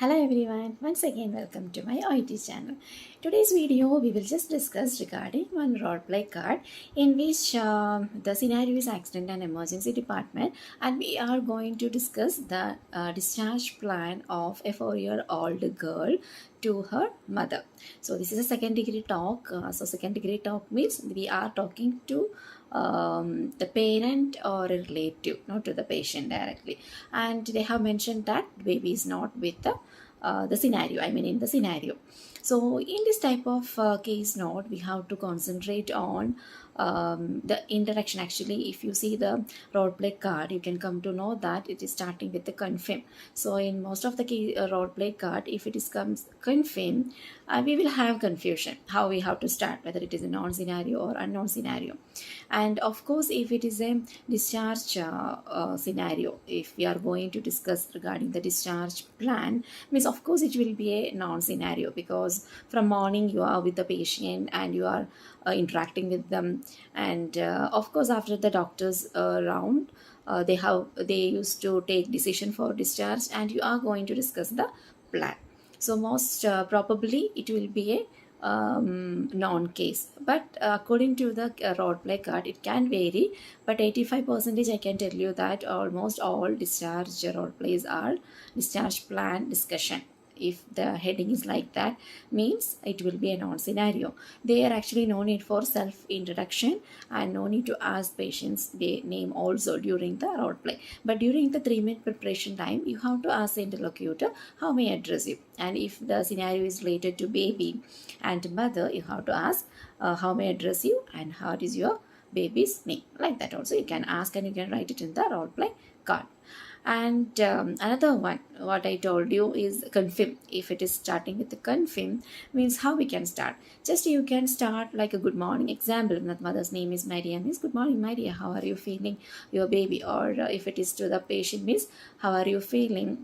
Hello everyone, once again welcome to my Oet channel. Today's video we will just discuss regarding one role play card in which the scenario is accident and emergency department, and we are going to discuss the discharge plan of a 4-year-old girl to her mother. So this is a second degree talk. So second degree talk means we are talking to the parent or a relative, not to the patient directly, and they have mentioned that baby is not with the scenario, I mean in the scenario. So in this type of case note, we have to concentrate on the interaction. Actually, if you see the role play card, you can come to know that it is starting with the confirm. So in most of the role play card, if it is comes confirm, we will have confusion how we have to start, whether it is a known scenario or unknown scenario. And of course, if it is a discharge scenario, if we are going to discuss regarding the discharge plan, means of course it will be a known scenario, because from morning you are with the patient and you are interacting with them, and of course after the doctor's round, they used to take decision for discharge, and you are going to discuss the plan. So most probably it will be a non-case, but according to the role play card it can vary, but 85% I can tell you that almost all discharge role plays are discharge plan discussion. If the heading is like that, means it will be a non-scenario. There actually no need for self-introduction and no need to ask patients their name also during the role play, but during the 3-minute preparation time you have to ask the interlocutor how may I address you, and if the scenario is related to baby and mother, you have to ask how may I address you and what is your baby's name. Like that also you can ask, and you can write it in the role play card. And another one what I told you is confirm. If it is starting with the confirm, means how we can start. Just you can start like a good morning. Example, that mother's name is Maria, means good morning Maria, how are you feeling your baby? Or if it is to the patient, means how are you feeling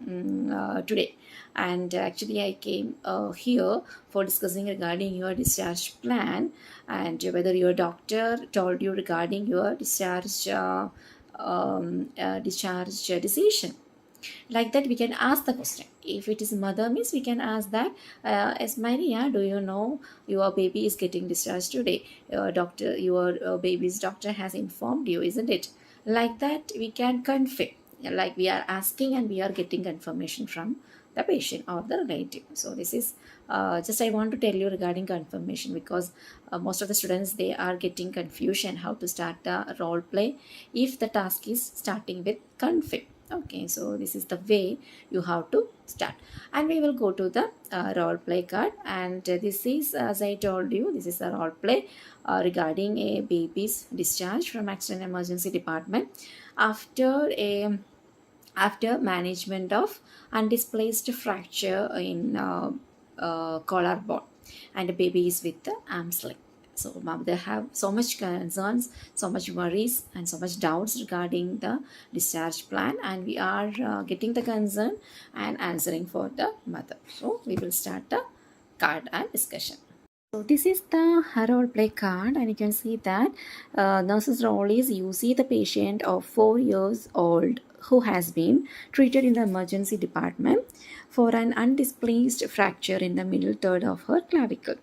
today? And actually I came here for discussing regarding your discharge plan, and whether your doctor told you regarding your discharge discharge decision. Like that we can ask the question. If it is mother, means we can ask that, as Maria, do you know your baby is getting discharged today? Your baby's doctor has informed you, isn't it? Like that we can confirm, like we are asking and we are getting confirmation from the patient or the relative. So this is just I want to tell you regarding confirmation, because most of the students, they are getting confusion how to start the role play if the task is starting with confirm. Okay, so this is the way you have to start, and we will go to the role play card. And this is, as I told you, this is a role play regarding a baby's discharge from accident emergency department after management of undisplaced fracture in collarbone, and the baby is with the arm sling. So they have so much concerns, so much worries, and so much doubts regarding the discharge plan, and we are getting the concern and answering for the mother. So we will start the card and discussion. So this is the role play card, and you can see that nurse's role is you see the patient of 4 years old who has been treated in the emergency department for an undisplaced fracture in the middle third of her clavicle.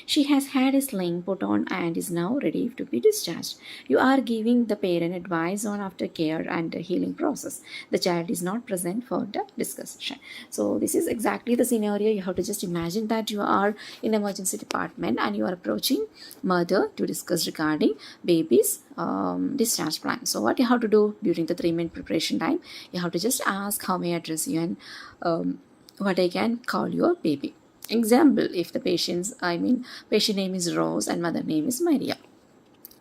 She has had a sling put on and is now ready to be discharged. You are giving the parent advice on aftercare and the healing process. The child is not present for the discussion. So this is exactly the scenario. You have to just imagine that you are in emergency department and you are approaching mother to discuss regarding baby's discharge plan. So what you have to do during the 3-minute preparation time, you have to just ask how may I address you and what I can call your baby. Example, if the patient name is Rose and mother name is Maria.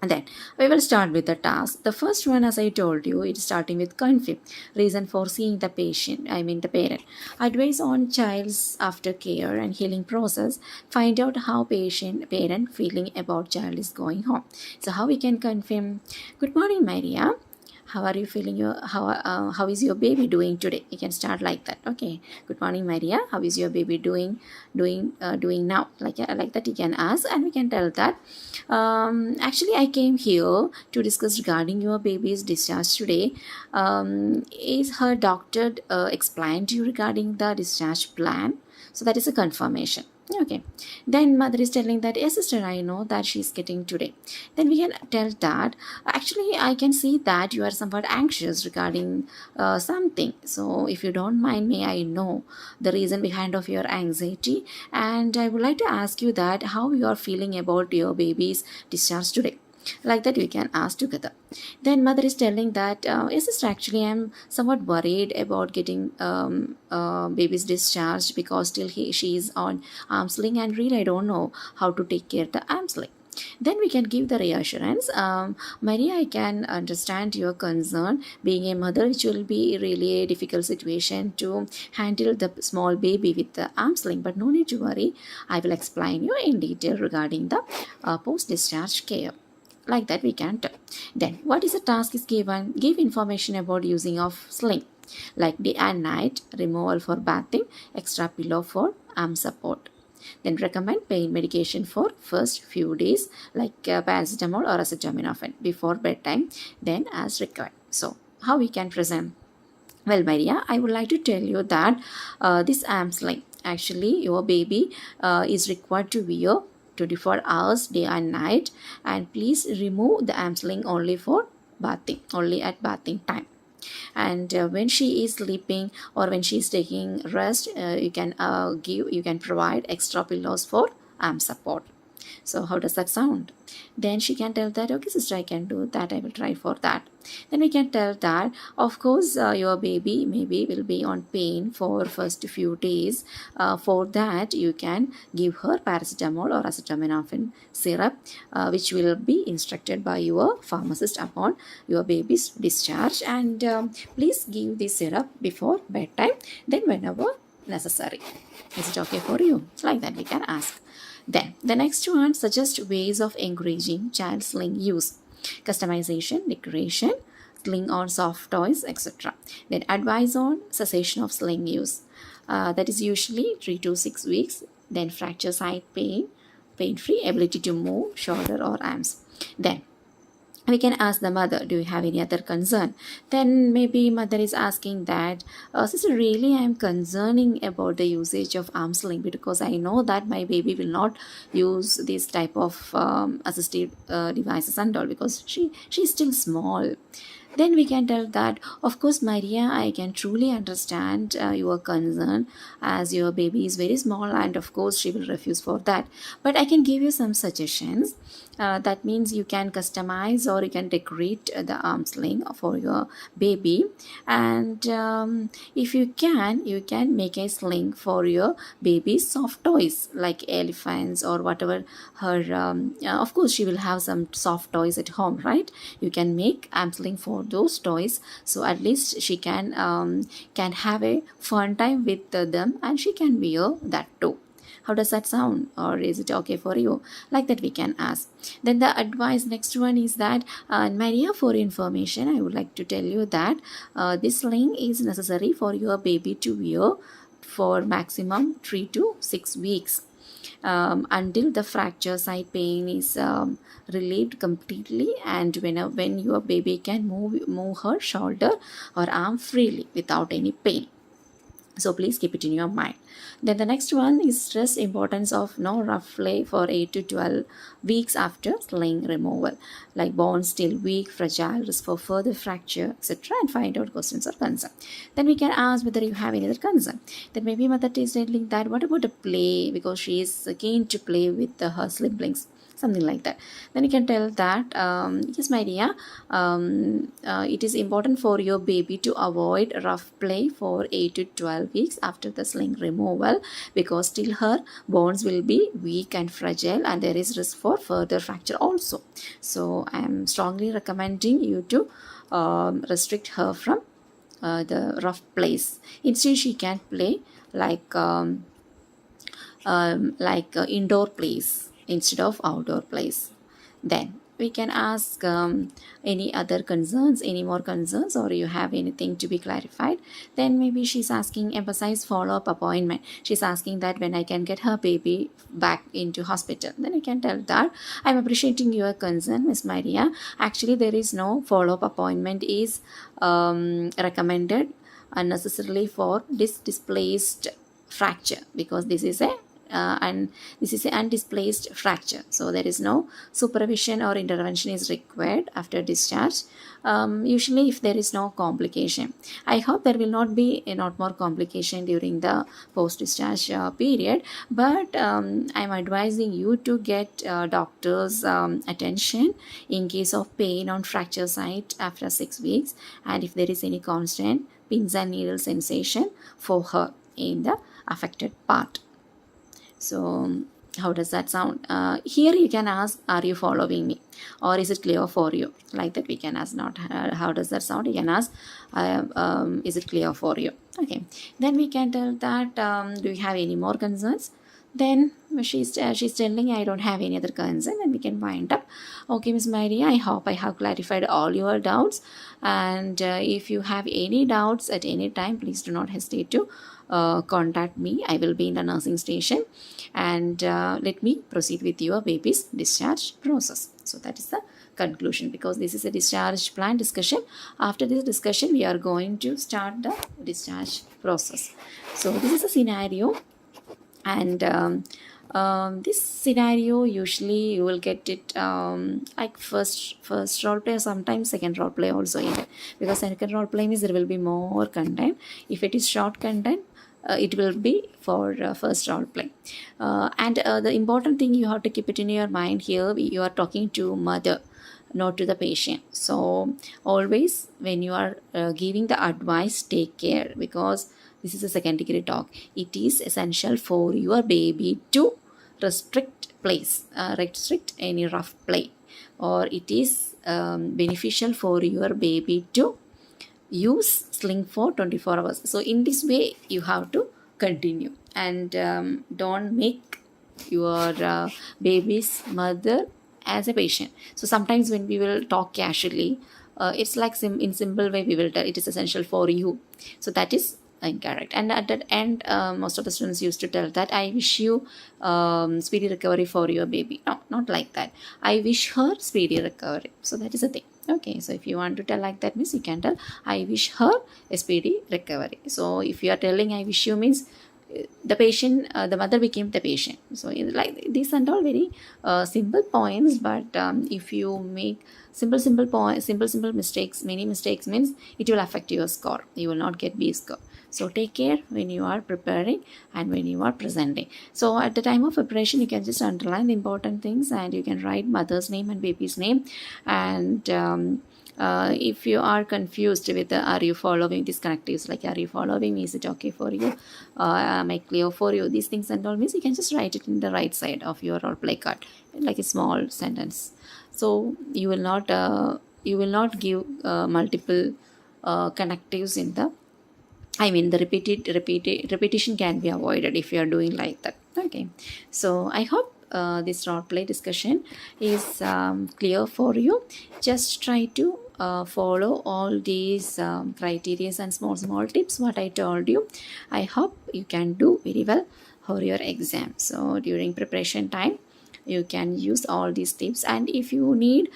And then we will start with the task. The first one, as I told you, it is starting with confirm. Reason for seeing the the parent. Advice on child's aftercare and healing process. Find out how parent feeling about child is going home. So how we can confirm. Good morning, Maria. How are you feeling? How is your baby doing today? You can start like that. Okay. Good morning, Maria. How is your baby doing now? Like that, you can ask, and we can tell that. Actually, I came here to discuss regarding your baby's discharge today. Is her doctor explained to you regarding the discharge plan? So that is a confirmation. Okay. Then mother is telling that, yes, sister, I know that she's getting today. Then we can tell that, actually, I can see that you are somewhat anxious regarding something. So if you don't mind, may I know the reason behind of your anxiety? And I would like to ask you that how you are feeling about your baby's discharge today. Like that, we can ask together. Then mother is telling that, yes, sister, actually I'm somewhat worried about getting baby's discharge, because still she is on arm sling, and really I don't know how to take care of the arm sling. Then we can give the reassurance. Maria, I can understand your concern. Being a mother, which will be really a difficult situation to handle the small baby with the arm sling, but no need to worry. I will explain you in detail regarding the post-discharge care. Like that, we can tell. Then what is the task is given? Give information about using of sling, like day and night, removal for bathing, extra pillow for arm support. Then recommend pain medication for first few days, like paracetamol or acetaminophen before bedtime, then as required. So how we can present? Well, Maria, I would like to tell you that this arm sling, actually your baby is required to wear 24 hours day and night, and please remove the arm sling only for bathing, only at bathing time. And when she is sleeping or when she is taking rest, you can provide extra pillows for arm support. So how does that sound? Then she can tell that, okay, sister, I can do that, I will try for that. Then we can tell that, of course, your baby maybe will be on pain for first few days. For that, you can give her paracetamol or acetaminophen syrup, which will be instructed by your pharmacist upon your baby's discharge. And please give this syrup before bedtime, then whenever necessary. Is it okay for you? Like that, we can ask. Then the next one, suggest ways of encouraging child sling use, customization, decoration, sling on soft toys, etc. Then advise on cessation of sling use. That is usually 3 to 6 weeks. Then fracture site pain-free, ability to move shoulder or arms. Then we can ask the mother, do you have any other concern? Then maybe mother is asking that, sister, really I am concerning about the usage of arm sling, because I know that my baby will not use this type of assistive devices and all, because she's still small. Then we can tell that, of course, Maria, I can truly understand your concern, as your baby is very small, and of course she will refuse for that. But I can give you some suggestions. That means you can customize or you can decorate the arm sling for your baby. And if you can make a sling for your baby's soft toys, like elephants or whatever her of course she will have some soft toys at home, right? You can make arm sling for those toys, so at least she can have a fun time with them, and she can wear that too. How does that sound? Or is it okay for you? Like that, we can ask. Then the advice, next one is that, Maria, for information, I would like to tell you that this sling is necessary for your baby to wear for maximum 3 to 6 weeks, until the fracture site pain is relieved completely, and when your baby can move her shoulder or arm freely without any pain. So please keep it in your mind. Then the next one is stress importance of no rough play for 8 to 12 weeks after sling removal, like bones still weak, fragile, risk for further fracture, etc., and find out questions or concern. Then we can ask whether you have any other concern. Then maybe mother is telling that, what about a play, because she is keen to play with her siblings, something like that. Then you can tell that, yes, my dear, it is important for your baby to avoid rough play for 8 to 12 weeks after the sling removal, because still her bones will be weak and fragile, and there is risk for further fracture also. So I am strongly recommending you to restrict her from the rough plays. Instead, she can play like indoor plays instead of outdoor plays. Then we can ask any other concerns, any more concerns, or you have anything to be clarified. Then maybe she's asking emphasize follow-up appointment. She's asking that when I can get her baby back into hospital. Then you can tell that I'm appreciating your concern, Miss Maria. Actually, there is no follow-up appointment is recommended unnecessarily for this displaced fracture, because this is a and this is an undisplaced fracture, so there is no supervision or intervention is required after discharge. Usually if there is no complication, I hope there will not be a not more complication during the post discharge period, but I'm advising you to get doctor's attention in case of pain on fracture site after 6 weeks, and if there is any constant pins and needle sensation for her in the affected part. So how does that sound? Here you can ask, are you following me, or is it clear for you? Like that we can ask, not how does that sound. You can ask, is it clear for you? Okay, then we can tell that do you have any more concerns? Then she's telling I don't have any other concern, and we can wind up. Okay, Miss Maria, I hope I have clarified all your doubts, and if you have any doubts at any time, please do not hesitate to contact me. I will be in the nursing station, and let me proceed with your baby's discharge process. So that is the conclusion, because this is a discharge plan discussion. After this discussion, we are going to start the discharge process. So this is a scenario, and this scenario usually you will get it like first role play, or sometimes second role play also in it, because second role play means there will be more content. If it is short content, it will be for first role play. And the important thing you have to keep it in your mind here, you are talking to mother, not to the patient. So always when you are giving the advice, take care, because this is a second degree talk. It is essential for your baby to restrict any rough play, or it is beneficial for your baby to use sling for 24 hours. So in this way you have to continue, and don't make your baby's mother as a patient. So sometimes when we will talk casually, it's like in simple way we will tell it is essential for you. So that is incorrect. And at the end, most of the students used to tell that I wish you speedy recovery for your baby. No, not like that. I wish her speedy recovery. So that is the thing. Okay, so if you want to tell like that, means you can tell I wish her a speedy recovery. So if you are telling I wish you, means the patient, the mother became the patient. So like these and all very simple points, but if you make simple mistakes, many mistakes, means it will affect your score. You will not get B score. So take care when you are preparing and when you are presenting. So at the time of preparation, you can just underline the important things, and you can write mother's name and baby's name. And if you are confused with are you following these connectives, like are you following me, is it okay for you, am I clear for you, these things and all, means you can just write it in the right side of your role play card, like a small sentence. So you will not give multiple connectives in the, I mean the repetition can be avoided if you are doing like that. Okay, so I hope this role play discussion is clear for you. Just try to follow all these criteria and small tips what I told you. I hope you can do very well for your exam. So during preparation time, you can use all these tips, and if you need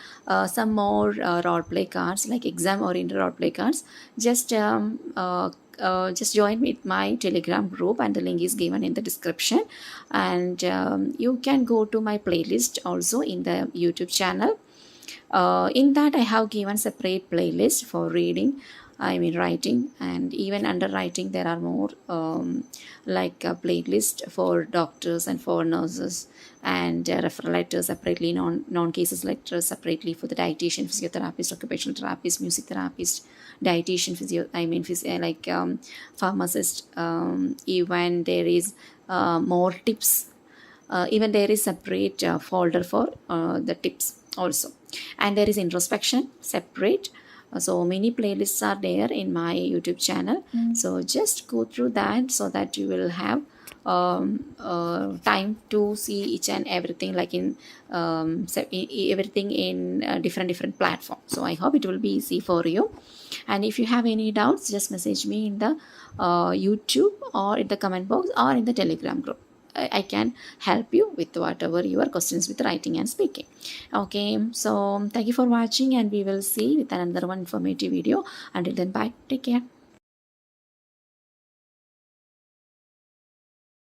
some more role play cards, like exam oriented role play cards, just join with my Telegram group, and the link is given in the description. And you can go to my playlist also in the YouTube channel. In that I have given separate playlist for reading, I mean writing, and even under writing there are more like a playlist for doctors and for nurses, and referral letters separately, non-cases letters separately for the dietitian, physiotherapist, occupational therapist, music therapist, dietitian, pharmacist. Even there is more tips. Even there is separate folder for the tips also, and there is introspection separate. So many playlists are there in my YouTube channel. So just go through that so that you will have time to see each and everything, like in everything in different platforms. So I hope it will be easy for you. And if you have any doubts, just message me in the YouTube or in the comment box or in the Telegram group. I can help you with whatever your questions with writing and speaking. Okay, so thank you for watching, and we will see with another one informative video. Until then, bye, take care.